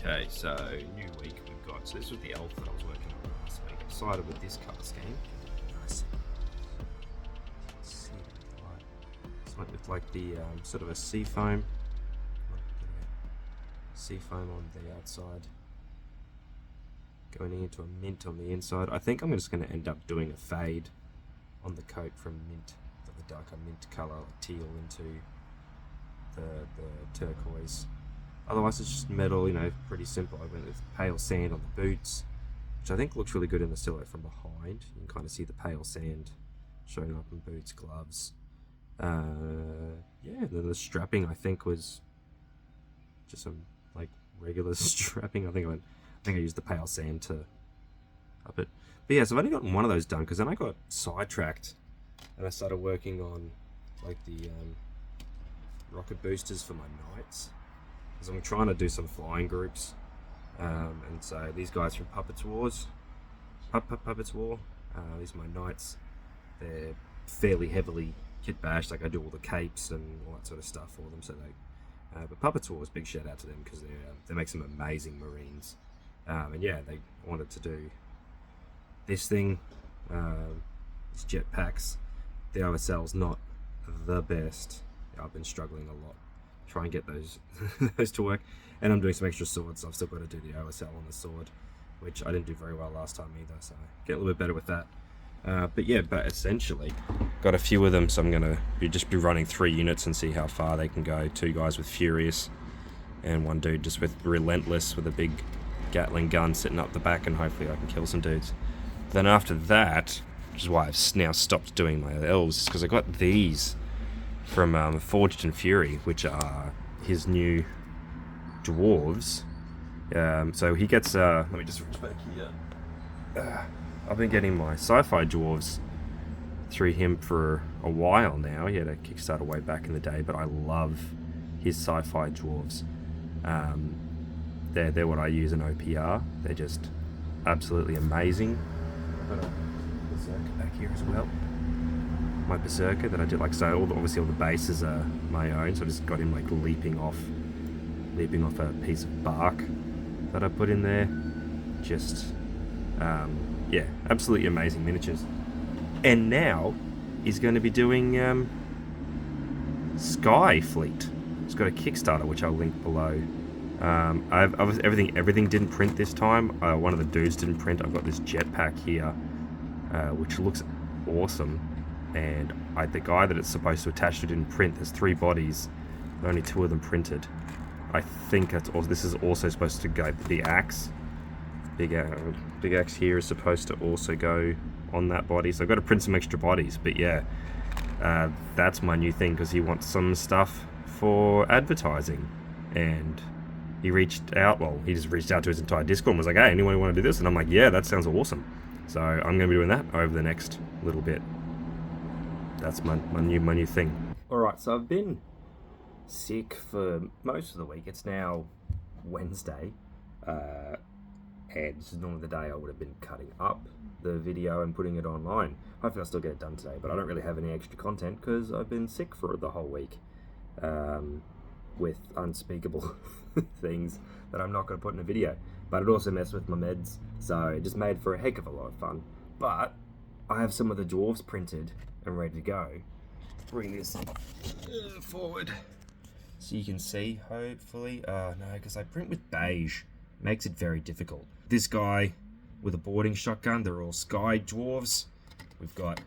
Okay, so new week we've got. So this was the elf that I was working on last week. I decided with this colour scheme. Nice. See the light. It's like with like the sort of a sea foam. Sea foam on the outside. Going into a mint on the inside. I think I'm just going to end up doing a fade on the coat from mint, the darker mint colour, like teal into the turquoise. Otherwise it's just metal, you know, pretty simple. I went with pale sand on the boots, which I think looks really good in the silhouette from behind. You can kind of see the pale sand showing up in boots, gloves. Yeah, then the strapping I think was just some like regular strapping. I think I used the pale sand to up it. But yeah, so I've only gotten one of those done because then I got sidetracked and I started working on like the rocket boosters for my knights. Because I'm trying to do some flying groups, and so these guys from Puppets War, these are my knights. They're fairly heavily kit bashed, like I do all the capes and all that sort of stuff for them. So they, but Puppets War, big shout out to them because they make some amazing marines, and yeah, they wanted to do this thing, these jetpacks. The OSL's not the best. I've been struggling a lot. Try and get those those to work, and I'm doing some extra swords, so I've still got to do the OSL on the sword, which I didn't do very well last time either, so get a little bit better with that. But essentially got a few of them, so I'm gonna just be running 3 units and see how far they can go. 2 guys with Furious and 1 dude just with Relentless with a big Gatling gun sitting up the back, and hopefully I can kill some dudes. Then after that, which is why I've now stopped doing my elves, is because I got these from ForgedinFury, which are his new dwarves. So he gets, let me just reach back here. I've been getting my sci-fi dwarves through him for a while now. He had a Kickstarter way back in the day, but I love his sci-fi dwarves. They're what I use in OPR. They're just absolutely amazing. I've got a berserker back here as well. My berserker that I did, like, so obviously all the bases are my own, so I just got him like leaping off a piece of bark that I put in there. Just yeah, absolutely amazing miniatures. And now he's going to be doing Sky Fleet. It's got a Kickstarter which I'll link below. Everything didn't print this time. One of the dudes didn't print. I've got this jetpack here, which looks awesome. And the guy that it's supposed to attach to didn't print. There's 3 bodies, but only 2 of them printed. I think this is also supposed to go the axe. Big axe here is supposed to also go on that body. So I've got to print some extra bodies. But yeah, that's my new thing because he wants some stuff for advertising. And he reached out. Well, he just reached out to his entire Discord and was like, "Hey, anyone want to do this?" And I'm like, "Yeah, that sounds awesome." So I'm going to be doing that over the next little bit. That's my new thing. Alright, so I've been sick for most of the week. It's now Wednesday, and this is normally the day I would have been cutting up the video and putting it online. Hopefully I'll still get it done today, but I don't really have any extra content because I've been sick for the whole week, with unspeakable things that I'm not going to put in a video. But it also messed with my meds, so it just made for a heck of a lot of fun. But I have some of the dwarves printed and ready to go. Bring this forward so you can see, hopefully. No, because I print with beige. Makes it very difficult. This guy with a boarding shotgun, they're all Sky dwarves. We've got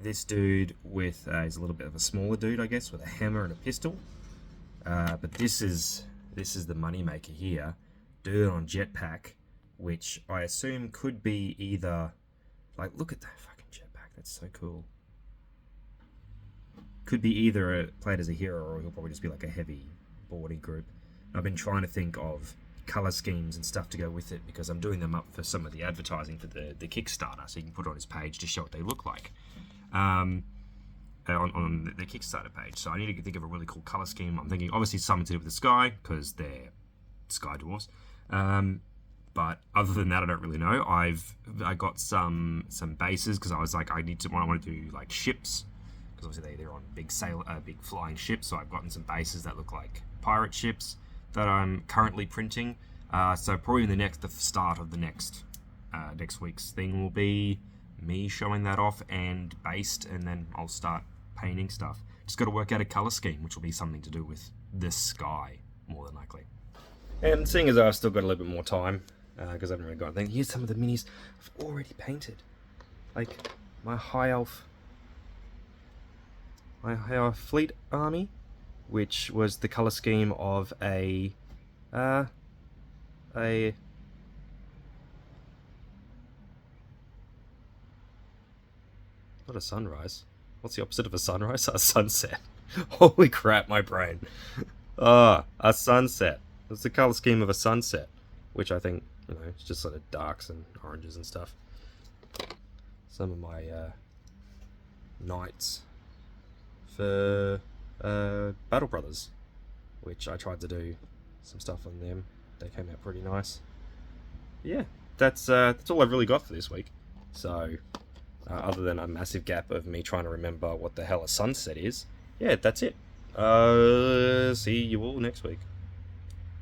this dude with, he's a little bit of a smaller dude, I guess, with a hammer and a pistol. But this is the moneymaker here. Dude on jetpack, which I assume could be either, like, look at that fucking jetpack, that's so cool. Could be either played as a hero or he'll probably just be like a heavy boarding group. I've been trying to think of colour schemes and stuff to go with it because I'm doing them up for some of the advertising for the Kickstarter, so you can put it on his page to show what they look like on the Kickstarter page. So I need to think of a really cool colour scheme. I'm thinking obviously something to do with the sky because they're Sky Dwarves. But other than that, I don't really know. I got some bases because I was like, I want to do like ships. Obviously they're on big flying ships, so I've gotten some bases that look like pirate ships that I'm currently printing. So probably the start of the next week's thing will be me showing that off and based, and then I'll start painting stuff. Just got to work out a color scheme, which will be something to do with the sky, more than likely. And seeing as I've still got a little bit more time, because I haven't really got anything, here's some of the minis I've already painted. Like my High Elf Fleet Army, which was the color scheme of a not a sunrise. What's the opposite of a sunrise? A sunset. Holy crap, my brain. A sunset. It's the color scheme of a sunset, which I think, it's just sort of darks and oranges and stuff. Some of my knights for Battle Brothers, which I tried to do some stuff on them. They came out pretty nice. Yeah, that's all I've really got for this week. So, other than a massive gap of me trying to remember what the hell a sunset is, yeah, that's it. See you all next week.